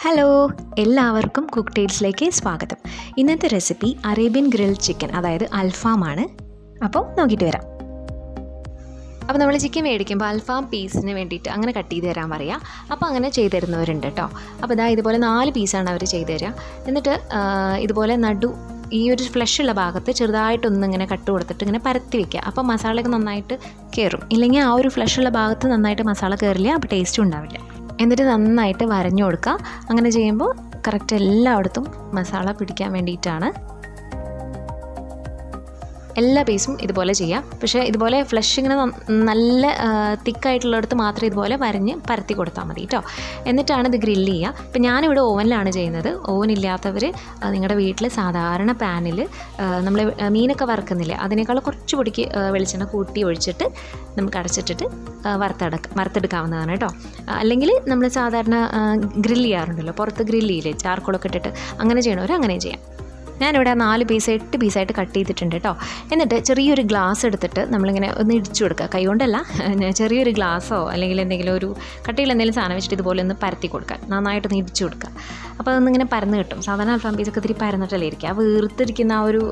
Hello, എല്ലാവർക്കും cook ടേൽസിലേക്ക് സ്വാഗതം. ഇന്നത്തെ റെസിപ്പി അറേബ്യൻ ഗ്രിൽഡ് ചിക്കൻ, അതായത് അൽഫാം ആണ്. അപ്പോൾ നോക്കിയിട്ട് വരാം. അപ്പോൾ നമ്മൾ ചിക്കൻ മേടിക്കുമ്പോൾ അൽഫാം പീസിന് വേണ്ടിയിട്ട് അങ്ങനെ കട്ട് ചെയ്ത് തരാൻ പറയുക. അപ്പോൾ അങ്ങനെ ചെയ്ത് തരുന്നവരുണ്ട് കേട്ടോ. അപ്പോൾ ഇതുപോലെ 4 പീസാണ് അവർ ചെയ്ത് തരിക. എന്നിട്ട് ഇതുപോലെ ഈ ഒരു ഫ്ലഷുള്ള ഭാഗത്ത് ചെറുതായിട്ടൊന്നിങ്ങനെ കട്ട് കൊടുത്തിട്ട് ഇങ്ങനെ പരത്തി വയ്ക്കുക. അപ്പോൾ മസാലയൊക്കെ നന്നായിട്ട് കയറും. ഇല്ലെങ്കിൽ ആ ഒരു ഫ്ലഷുള്ള ഭാഗത്ത് നന്നായിട്ട് മസാല കയറില്ല, അപ്പോൾ ടേസ്റ്റും ഉണ്ടാവില്ല. എന്നിട്ട് നന്നായിട്ട് വരഞ്ഞു കൊടുക്കുക. അങ്ങനെ ചെയ്യുമ്പോൾ കറക്റ്റ് എല്ലായിടത്തും മസാല പിടിക്കാൻ വേണ്ടിയിട്ടാണ്. എല്ലാ പീസും ഇതുപോലെ ചെയ്യാം. പക്ഷേ ഇതുപോലെ ഫ്ലഷ് ഇങ്ങനെ നല്ല തിക്കായിട്ടുള്ളിടത്ത് മാത്രം ഇതുപോലെ വരഞ്ഞ് പരത്തി കൊടുത്താൽ മതി കേട്ടോ. എന്നിട്ടാണ് ഇത് ഗ്രില്ല് ചെയ്യുക. ഇപ്പം ഞാനിവിടെ ഓവനിലാണ് ചെയ്യുന്നത്. ഓവൻ ഇല്ലാത്തവർ നിങ്ങളുടെ വീട്ടിൽ സാധാരണ പാനിൽ നമ്മൾ മീനൊക്കെ വറുക്കുന്നില്ലേ, അതിനേക്കാൾ കുറച്ച് പൊടിക്ക് വെളിച്ചെണ്ണ കൂട്ടി ഒഴിച്ചിട്ട് നമുക്ക് അടച്ചിട്ടിട്ട് വറുത്തെടുക്കാവുന്നതാണ് കേട്ടോ. അല്ലെങ്കിൽ നമ്മൾ സാധാരണ ഗ്രില്ല് ചെയ്യാറുണ്ടല്ലോ, പുറത്ത് ഗ്രില്ല് ചെയ്യില്ലേ, ചാർക്കോളൊക്കെ ഇട്ടിട്ട്, അങ്ങനെ ചെയ്യണവർ അങ്ങനെ ചെയ്യാം. ഞാനിവിടെ 4 പീസ് 8 പീസായിട്ട് കട്ട് ചെയ്തിട്ടുണ്ട് കേട്ടോ. എന്നിട്ട് ചെറിയൊരു ഗ്ലാസ് എടുത്തിട്ട് നമ്മളിങ്ങനെ ഒന്ന് ഇടിച്ചു കൊടുക്കുക. കൈകൊണ്ടല്ല, ചെറിയൊരു ഗ്ലാസ്സോ അല്ലെങ്കിൽ എന്തെങ്കിലും ഒരു കട്ടിയിൽ എന്തെങ്കിലും സാധനം വെച്ചിട്ട് ഇതുപോലെ ഒന്ന് പരത്തി കൊടുക്കുക. നന്നായിട്ടൊന്ന് ഇടിച്ചു കൊടുക്കുക. അപ്പോൾ അതൊന്നിങ്ങനെ പരന്ന് കിട്ടും. സാധാരണ അൽഫാം പീസൊക്കെ ഇത്തിരി പരന്നിട്ടല്ലേ ഇരിക്കുക. ആ വീർത്തിരിക്കുന്ന ആ ഒരു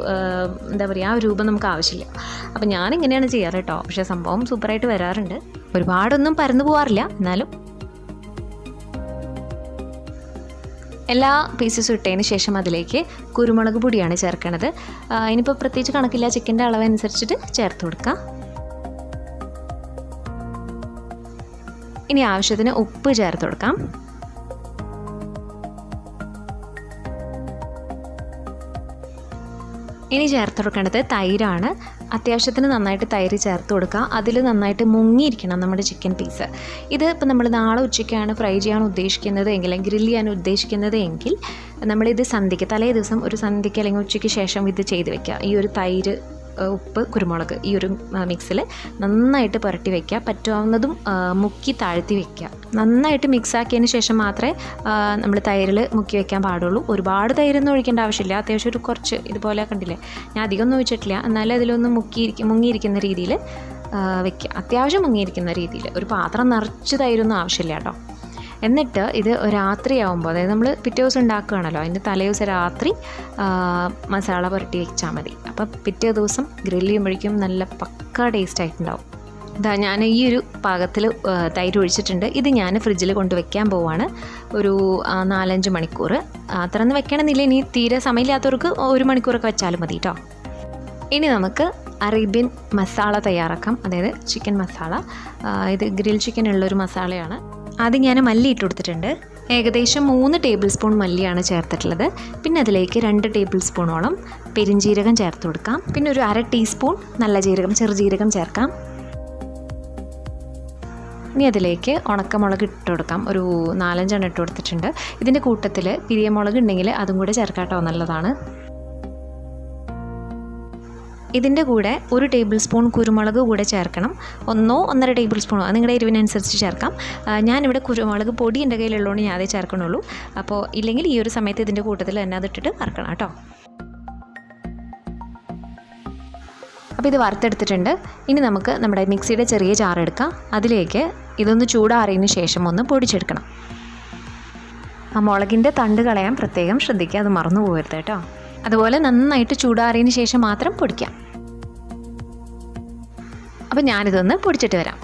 എന്താ പറയുക, ആ ഒരു രൂപം നമുക്ക് ആവശ്യമില്ല. അപ്പോൾ ഞാനിങ്ങനെയാണ് ചെയ്യാറ് കേട്ടോ. പക്ഷേ സംഭവം സൂപ്പറായിട്ട് വരാറുണ്ട്. ഒരുപാടൊന്നും പരന്നു പോകാറില്ല, എന്നാലും. എല്ലാ പീസസും ഇട്ടതിന് ശേഷം അതിലേക്ക് കുരുമുളക് പൊടിയാണ് ചേർക്കണത്. ഇനിയിപ്പോൾ പ്രത്യേകിച്ച് കണക്കില്ല, ചിക്കൻ്റെ അളവനുസരിച്ചിട്ട് ചേർത്ത് കൊടുക്കാം. ഇനി ആവശ്യത്തിന് ഉപ്പ് ചേർത്ത് കൊടുക്കാം. ഇനി ചേർത്ത് കൊടുക്കേണ്ടത് തൈരാണ്. അത്യാവശ്യത്തിന് നന്നായിട്ട് തൈര് ചേർത്ത് കൊടുക്കുക. അതിൽ നന്നായിട്ട് മുങ്ങിയിരിക്കണം നമ്മുടെ ചിക്കൻ പീസ്. ഇത് ഇപ്പോൾ നമ്മൾ നാളെ ഉച്ചയ്ക്കാണ് ഫ്രൈ ചെയ്യാൻ ഉദ്ദേശിക്കുന്നത് എങ്കിൽ, ഗ്രില്ല് ചെയ്യാൻ ഉദ്ദേശിക്കുന്നത് എങ്കിൽ നമ്മളിത് തലേ ദിവസം ഒരു സന്ധ്യയ്ക്ക് അല്ലെങ്കിൽ ഉച്ചയ്ക്ക് ശേഷം ഇത് ചെയ്ത് വെക്കുക. ഈ ഒരു തൈര്, ഉപ്പ്, കുരുമുളക് ഈ ഒരു മിക്സിൽ നന്നായിട്ട് പുരട്ടി വയ്ക്കുക. പറ്റാവുന്നതും മുക്കി താഴ്ത്തി വയ്ക്കുക. നന്നായിട്ട് മിക്സാക്കിയതിന് ശേഷം മാത്രമേ നമ്മൾ തൈരിൽ മുക്കി വയ്ക്കാൻ പാടുള്ളൂ. ഒരുപാട് തൈരൊന്നും ഒഴിക്കേണ്ട ആവശ്യമില്ല. അത്യാവശ്യം ഒരു കുറച്ച് ഇതുപോലെ കണ്ടില്ലേ, ഞാൻ അധികമൊന്നും ഒഴിച്ചിട്ടില്ല, എന്നാലും അതിലൊന്ന് മുങ്ങിയിരിക്കുന്ന രീതിയിൽ വയ്ക്കുക. അത്യാവശ്യം മുങ്ങിയിരിക്കുന്ന രീതിയിൽ. ഒരു പാത്രം നിറച്ച് തൈരൊന്നും ആവശ്യമില്ല കേട്ടോ. എന്നിട്ട് ഇത് രാത്രിയാവുമ്പോൾ, അതായത് നമ്മൾ പിറ്റേ ദിവസം ഉണ്ടാക്കുകയാണല്ലോ, അതിൻ്റെ തലേ ദിവസം രാത്രി മസാല പുരട്ടി വെച്ചാൽ മതി. അപ്പോൾ പിറ്റേ ദിവസം ഗ്രില്ല് ചെയ്യുമ്പോഴേക്കും നല്ല പക്ക ടേസ്റ്റ് ആയിട്ടുണ്ടാവും. ഞാൻ ഈ ഒരു പാകത്തിൽ തൈര് ഒഴിച്ചിട്ടുണ്ട്. ഇത് ഞാൻ ഫ്രിഡ്ജിൽ കൊണ്ടുവയ്ക്കാൻ പോവാണ് ഒരു 4-5 മണിക്കൂർ. അത്ര ഒന്നും വെക്കണമെന്നില്ല. ഇനി തീരെ സമയമില്ലാത്തവർക്ക് 1 മണിക്കൂറൊക്കെ വെച്ചാലും മതി കേട്ടോ. ഇനി നമുക്ക് അറേബ്യൻ മസാല തയ്യാറാക്കാം, അതായത് ചിക്കൻ മസാല. ഇത് ഗ്രിൽ ചിക്കൻ ഉള്ളൊരു മസാലയാണ്. ആദ്യം ഞാൻ മല്ലി ഇട്ട് കൊടുത്തിട്ടുണ്ട്. ഏകദേശം 3 ടേബിൾ സ്പൂൺ മല്ലിയാണ് ചേർത്തിട്ടുള്ളത്. പിന്നെ അതിലേക്ക് 2 ടേബിൾ സ്പൂണോളം പെരിഞ്ജീരകം ചേർത്ത് കൊടുക്കാം. പിന്നെ ഒരു 1/2 ടീസ്പൂൺ നല്ല ജീരകം, ചെറുജീരകം ചേർക്കാം. ഇനി അതിലേക്ക് ഉണക്കമുളക് ഇട്ട് കൊടുക്കാം. ഒരു 4-5 എണ്ണം ഇട്ട് കൊടുത്തിട്ടുണ്ട്. ഇതിൻ്റെ കൂട്ടത്തിൽ പിരിയമുളക് ഉണ്ടെങ്കിൽ അതും കൂടെ ചേർക്കാട്ടോ, നല്ലതാണ്. ഇതിൻ്റെ കൂടെ 1 ടേബിൾ സ്പൂൺ കുരുമുളക് കൂടെ ചേർക്കണം. 1-1.5 ടേബിൾ സ്പൂണോ നിങ്ങളുടെ എരിവിനനുസരിച്ച് ചേർക്കാം. ഞാനിവിടെ കുരുമുളക് പൊടി എൻ്റെ കയ്യിലുള്ളതുകൊണ്ട് ഞാൻ അതേ ചേർക്കണുള്ളൂ. അപ്പോൾ ഇല്ലെങ്കിൽ ഈ ഒരു സമയത്ത് ഇതിൻ്റെ കൂട്ടത്തിൽ തന്നെ അതിട്ടിട്ട് വറുക്കണം കേട്ടോ. അപ്പോൾ ഇത് വറുത്തെടുത്തിട്ടുണ്ട്. ഇനി നമുക്ക് നമ്മുടെ മിക്സിയുടെ ചെറിയ ജാർ എടുക്കാം. അതിലേക്ക് ഇതൊന്ന് ചൂടാറിയതിന് ശേഷം ഒന്ന് പൊടിച്ചെടുക്കണം. ആ മുളകിൻ്റെ തണ്ട് കളയാൻ പ്രത്യേകം ശ്രദ്ധിക്കുക, അത് മറന്നു പോകരുത് കേട്ടോ. അതുപോലെ നന്നായിട്ട് ചൂടാറിയതിന് ശേഷം മാത്രം പൊടിക്കാം. അപ്പോൾ ഞാനിതൊന്ന് പൊടിച്ചിട്ട് വരാം.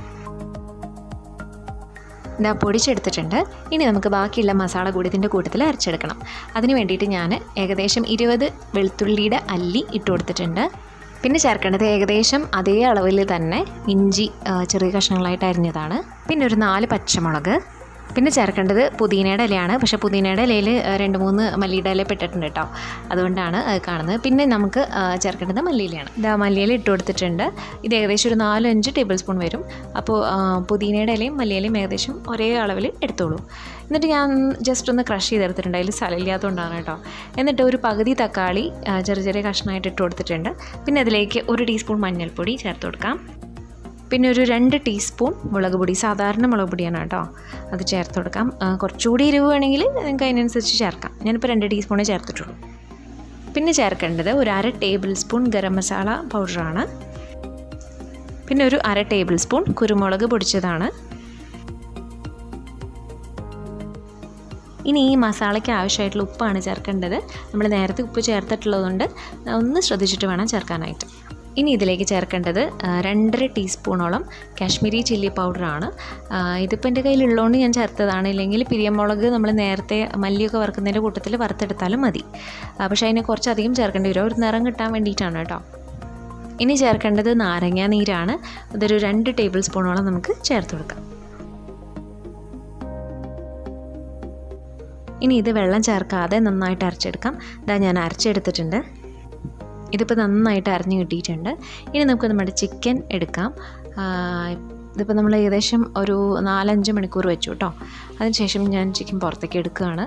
ഇതാ പൊടിച്ചെടുത്തിട്ടുണ്ട്. ഇനി നമുക്ക് ബാക്കിയുള്ള മസാല കൂടി ഇതിൻ്റെ കൂട്ടത്തിൽ അരച്ചെടുക്കണം. അതിന് വേണ്ടിയിട്ട് ഞാൻ ഏകദേശം 20 വെളുത്തുള്ളിയുടെ അല്ലി ഇട്ട് കൊടുത്തിട്ടുണ്ട്. പിന്നെ ചേർക്കേണ്ടത് ഏകദേശം അതേ അളവിൽ തന്നെ ഇഞ്ചി ചെറിയ കഷ്ണങ്ങളായിട്ട് അരിഞ്ഞതാണ്. പിന്നെ ഒരു 4 പച്ചമുളക്. പിന്നെ ചേർക്കേണ്ടത് പുതിനയുടെ ഇലയാണ്. പക്ഷേ പുതിനയുടെ ഇലയിൽ 2-3 മല്ലിയുടെ ഇല പെട്ടിട്ടുണ്ട് കേട്ടോ, അതുകൊണ്ടാണ് കാണുന്നത്. പിന്നെ നമുക്ക് ചേർക്കേണ്ടത് മല്ലിയിലയാണ്. ഇതാ മല്ലിയില ഇട്ട് കൊടുത്തിട്ടുണ്ട്. ഇത് ഏകദേശം ഒരു 4-5 ടേബിൾ സ്പൂൺ വരും. അപ്പോൾ പുതിനയുടെ ഇലയും മല്ലിയിലയും ഏകദേശം ഒരേ അളവിൽ എടുത്തോളൂ. എന്നിട്ട് ഞാൻ ജസ്റ്റ് ഒന്ന് ക്രഷ് ചെയ്തെടുത്തിട്ടുണ്ട്, അതിൽ സ്ഥലമില്ലാത്തതുകൊണ്ടാണ് കേട്ടോ. എന്നിട്ട് ഒരു പകുതി തക്കാളി ചെറിയ കഷ്ണമായിട്ട് ഇട്ട് കൊടുത്തിട്ടുണ്ട്. പിന്നെ അതിലേക്ക് 1 ടീസ്പൂൺ മഞ്ഞൾപ്പൊടി ചേർത്ത് കൊടുക്കാം. പിന്നെ ഒരു 2 ടീസ്പൂൺ മുളക് പൊടി, സാധാരണ മുളക് പൊടിയാണ് കേട്ടോ, അത് ചേർത്ത് കൊടുക്കാം. കുറച്ചുകൂടി എരിവ് വേണമെങ്കിൽ നിങ്ങൾക്ക് അതിനനുസരിച്ച് ചേർക്കാം. ഞാനിപ്പോൾ 2 ടീസ്പൂണേ ചേർത്തിട്ടുള്ളൂ. പിന്നെ ചേർക്കേണ്ടത് ഒരു 1/2 ടേബിൾ സ്പൂൺ ഗരം മസാല പൗഡറാണ്. പിന്നെ ഒരു 1/2 ടേബിൾ സ്പൂൺ കുരുമുളക് പൊടിച്ചതാണ്. ഇനി ഈ മസാലയ്ക്ക് ആവശ്യമായിട്ടുള്ള ഉപ്പാണ് ചേർക്കേണ്ടത്. നമ്മൾ നേരത്തെ ഉപ്പ് ചേർത്തിട്ടുള്ളതുകൊണ്ട് ഒന്ന് ശ്രദ്ധിച്ചിട്ട് വേണം ചേർക്കാനായിട്ട്. ഇനി ഇതിലേക്ക് ചേർക്കേണ്ടത് 2.5 ടീസ്പൂണോളം കാശ്മീരി ചില്ലി പൗഡറാണ്. ഇതിപ്പോൾ എൻ്റെ കയ്യിലുള്ളതുകൊണ്ട് ഞാൻ ചേർത്തതാണ്. ഇല്ലെങ്കിൽ പിരിയമുളക് നമ്മൾ നേരത്തെ മല്ലിയൊക്കെ വറുക്കുന്നതിൻ്റെ കൂട്ടത്തിൽ വറുത്തെടുത്താലും മതി. പക്ഷേ അതിന് കുറച്ചധികം ചേർക്കേണ്ടി വരും, ഒരു നിറം കിട്ടാൻ വേണ്ടിയിട്ടാണ് കേട്ടോ. ഇനി ചേർക്കേണ്ടത് നാരങ്ങ നീരാണ്. അതൊരു 2 ടേബിൾ സ്പൂണോളം നമുക്ക് ചേർത്ത് കൊടുക്കാം. ഇനി ഇത് വെള്ളം ചേർക്കാതെ നന്നായിട്ട് അരച്ചെടുക്കാം. ഇതാ ഞാൻ അരച്ചെടുത്തിട്ടുണ്ട്. ഇതിപ്പോൾ നന്നായിട്ട് അരഞ്ഞ് കിട്ടിയിട്ടുണ്ട്. ഇനി നമുക്ക് നമ്മുടെ ചിക്കൻ എടുക്കാം. ഇതിപ്പോൾ നമ്മൾ ഏകദേശം ഒരു 4-5 മണിക്കൂർ വെച്ചു കേട്ടോ. അതിനുശേഷം ഞാൻ ചിക്കൻ പുറത്തേക്ക് എടുക്കുകയാണ്.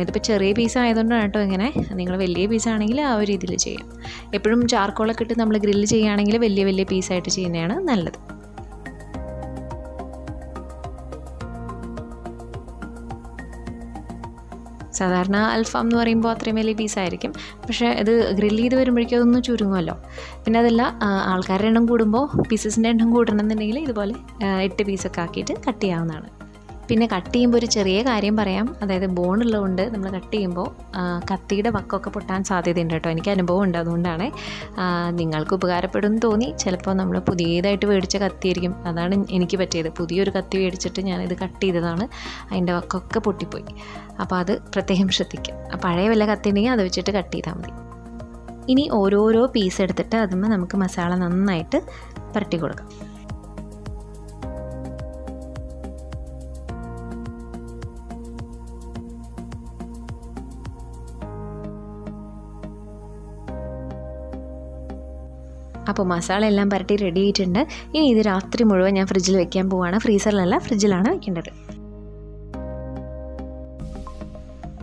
ഇതിപ്പോൾ ചെറിയ പീസ് ആയതുകൊണ്ടാണ് കേട്ടോ ഇങ്ങനെ. നിങ്ങൾ വലിയ പീസാണെങ്കിൽ ആ ഒരു രീതിയിൽ ചെയ്യാം. എപ്പോഴും ചാർക്കോളൊക്കെ ഇട്ട് നമ്മൾ ഗ്രില്ല് ചെയ്യുകയാണെങ്കിൽ വലിയ വലിയ പീസായിട്ട് ചെയ്യുന്നതാണ് നല്ലത്. സാധാരണ അൽഫാം എന്ന് പറയുമ്പോൾ അത്രയും വലിയ പീസായിരിക്കും. പക്ഷേ ഇത് ഗ്രില്ല് ചെയ്ത് വരുമ്പോഴേക്കും അതൊന്ന് ചുരുങ്ങുമല്ലോ. പിന്നെ അതല്ല, ആൾക്കാരുടെ എണ്ണം കൂടുമ്പോൾ പീസസിൻ്റെ എണ്ണം കൂടണമെന്നുണ്ടെങ്കിൽ ഇതുപോലെ 8 പീസൊക്കെ ആക്കിയിട്ട് കട്ട് ചെയ്യാവുന്നതാണ്. പിന്നെ കട്ട് ചെയ്യുമ്പോൾ ഒരു ചെറിയ കാര്യം പറയാം. അതായത് ബോണുള്ളതുകൊണ്ട് നമ്മൾ കട്ട് ചെയ്യുമ്പോൾ കത്തിയുടെ വക്കൊക്കെ പൊട്ടാൻ സാധ്യതയുണ്ട് കേട്ടോ. എനിക്ക് അനുഭവം ഉണ്ട്, അതുകൊണ്ടാണ്. നിങ്ങൾക്ക് ഉപകാരപ്പെടുമെന്ന് തോന്നി. ചിലപ്പോൾ നമ്മൾ പുതിയതായിട്ട് മേടിച്ച കത്തിയായിരിക്കും. അതാണ് എനിക്ക് പറ്റിയത്. പുതിയൊരു കത്തി മേടിച്ചിട്ട് ഞാനിത് കട്ട് ചെയ്തതാണ്. അതിൻ്റെ വക്കൊക്കെ പൊട്ടിപ്പോയി. അപ്പോൾ അത് പ്രത്യേകം ശ്രദ്ധിക്കുക. പഴയ വല്ല കത്തി ഉണ്ടെങ്കിൽ അത് വെച്ചിട്ട് കട്ട് ചെയ്താൽ മതി. ഇനി ഓരോരോ പീസ് എടുത്തിട്ട് അതുമ്പോൾ നമുക്ക് മസാല നന്നായിട്ട് പുരട്ടി കൊടുക്കാം. അപ്പോൾ മസാല എല്ലാം പുരട്ടി റെഡി ആയിട്ടുണ്ട്. ഇനി ഇത് രാത്രി മുഴുവൻ ഞാൻ ഫ്രിഡ്ജിൽ വെക്കാൻ പോവുകയാണ്. ഫ്രീസറിലല്ല, ഫ്രിഡ്ജിലാണ് വെക്കേണ്ടത്.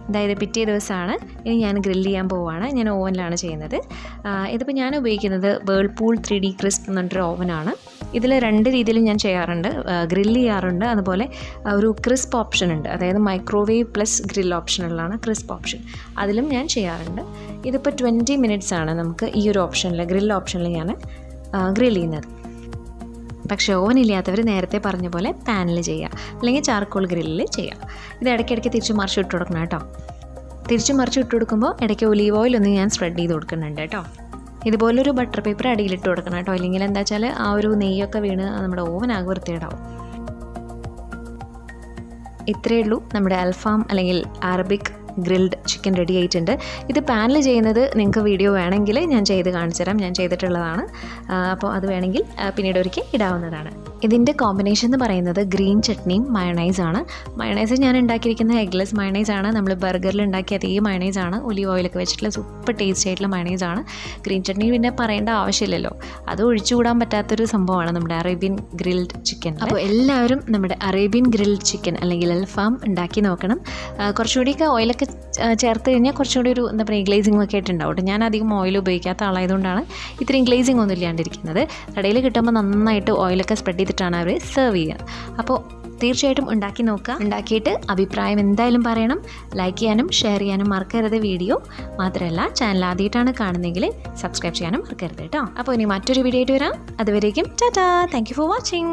അതായത് പിറ്റേ ദിവസമാണ്. ഇനി ഞാൻ ഗ്രില്ല് ചെയ്യാൻ പോവുകയാണ്. ഞാൻ ഓവനിലാണ് ചെയ്യുന്നത്. ഇതിപ്പോൾ ഞാൻ ഉപയോഗിക്കുന്നത് വേൾപൂൾ 3D ക്രിസ്പ് എന്ന് പറഞ്ഞൊരു ഓവനാണ്. ഇതിൽ 2 രീതിയിലും ഞാൻ ചെയ്യാറുണ്ട്. ഗ്രില്ല് ചെയ്യാറുണ്ട്, അതുപോലെ ഒരു ക്രിസ്പ് ഓപ്ഷൻ ഉണ്ട്. അതായത് മൈക്രോവേവ് പ്ലസ് ഗ്രിൽ ഓപ്ഷനുള്ളതാണ് ക്രിസ്പ് ഓപ്ഷൻ. അതിലും ഞാൻ ചെയ്യാറുണ്ട്. ഇതിപ്പോൾ 20 മിനിറ്റ്സ് ആണ് നമുക്ക് ഈ ഒരു ഓപ്ഷനിൽ, ഗ്രിൽ ഓപ്ഷനിൽ ഞാൻ ഗ്രിൽ ചെയ്യുന്നത്. പക്ഷേ ഓവനില്ലാത്തവർ നേരത്തെ പറഞ്ഞ പോലെ പാനിൽ ചെയ്യുക, അല്ലെങ്കിൽ ചാർക്കോൾ ഗ്രില്ലിൽ ചെയ്യുക. ഇത് ഇടയ്ക്കിടയ്ക്ക് തിരിച്ച് മറിച്ച് ഇട്ട് കൊടുക്കണം കേട്ടോ. തിരിച്ച് മറിച്ച് ഇട്ട് കൊടുക്കുമ്പോൾ ഇടയ്ക്ക് ഒലീവ് ഓയിൽ ഒന്ന് ഞാൻ സ്പ്രെഡ് ചെയ്ത് കൊടുക്കുന്നുണ്ട് കേട്ടോ. ഇതുപോലൊരു ബട്ടർ പേപ്പർ അടിയിലിട്ട് കൊടുക്കണം കേട്ടോ. അല്ലെങ്കിൽ എന്താ വെച്ചാൽ ആ ഒരു നെയ്യൊക്കെ വീണ് നമ്മുടെ ഓവനാകെ വൃത്തിയിടാവും. ഇത്രയേ ഉള്ളൂ, നമ്മുടെ അൽഫാം അല്ലെങ്കിൽ അറബിക് ഗ്രിൽഡ് ചിക്കൻ റെഡി ആയിട്ടുണ്ട്. ഇത് പാനിൽ ചെയ്യുന്നത് നിങ്ങൾക്ക് വീഡിയോ വേണമെങ്കിൽ ഞാൻ ചെയ്ത് കാണിച്ചു തരാം. ഞാൻ ചെയ്തിട്ടുള്ളതാണ്. അപ്പോൾ അത് വേണമെങ്കിൽ പിന്നീട് ഒരിക്കൽ ഇടാവുന്നതാണ്. ഇതിൻ്റെ കോമ്പിനേഷൻ എന്ന് പറയുന്നത് ഗ്രീൻ ചട്നിയും മയണൈസാണ്. മയണൈസ് ഞാൻ ഉണ്ടാക്കിയിരിക്കുന്ന എഗ്ലെസ് മയണൈസാണ്. നമ്മൾ ബർഗറിൽ ഉണ്ടാക്കിയ അതേ മയണൈസാണ്. ഒലിവ് ഓയിലൊക്കെ വെച്ചിട്ടുള്ള സൂപ്പർ ടേസ്റ്റി ആയിട്ടുള്ള മയണൈസാണ്. ഗ്രീൻ ചട്നി പിന്നെ പറയേണ്ട ആവശ്യമില്ലല്ലോ, അത് ഒഴിച്ചുകൂടാൻ പറ്റാത്തൊരു സംഭവമാണ് നമ്മുടെ അറേബ്യൻ ഗ്രിൽഡ് ചിക്കൻ. അപ്പോൾ എല്ലാവരും നമ്മുടെ അറേബ്യൻ ഗ്രിൽഡ് ചിക്കൻ അല്ലെങ്കിൽ അൽഫാം ഉണ്ടാക്കി നോക്കണം. കുറച്ചുകൂടിയൊക്കെ ഓയിലൊക്കെ ചേർത്ത് കഴിഞ്ഞാൽ കുറച്ചുകൂടി ഒരു എന്താ പറയുക ഗ്ലേസിംഗ് ഒക്കെ ആയിട്ടുണ്ടാവും. ഞാൻ അധികം ഓയിൽ ഉപയോഗിക്കാത്ത ആളായതുകൊണ്ടാണ് ഇത്രയും ഗ്ലേസിംഗ് ഒന്നും ഇല്ലാണ്ടിരിക്കുന്നത്. കടയിൽ കിട്ടുമ്പോൾ നന്നായിട്ട് ഓയിലൊക്കെ സ്പ്രെഡ് ചെയ്തിട്ടാണ് അവർ സെർവ് ചെയ്യുക. അപ്പോൾ തീർച്ചയായിട്ടും ഉണ്ടാക്കി നോക്കുക. ഉണ്ടാക്കിയിട്ട് അഭിപ്രായം എന്തായാലും പറയണം. ലൈക്ക് ചെയ്യാനും ഷെയർ ചെയ്യാനും മറക്കരുത് വീഡിയോ. മാത്രമല്ല, ചാനൽ ആദ്യമായിട്ടാണ് കാണുന്നതെങ്കിൽ സബ്സ്ക്രൈബ് ചെയ്യാനും മറക്കരുത് കേട്ടോ. അപ്പോൾ ഇനി മറ്റൊരു വീഡിയോ ആയിട്ട് വരാം. അതുവരേക്കും Tata. Thank you for watching.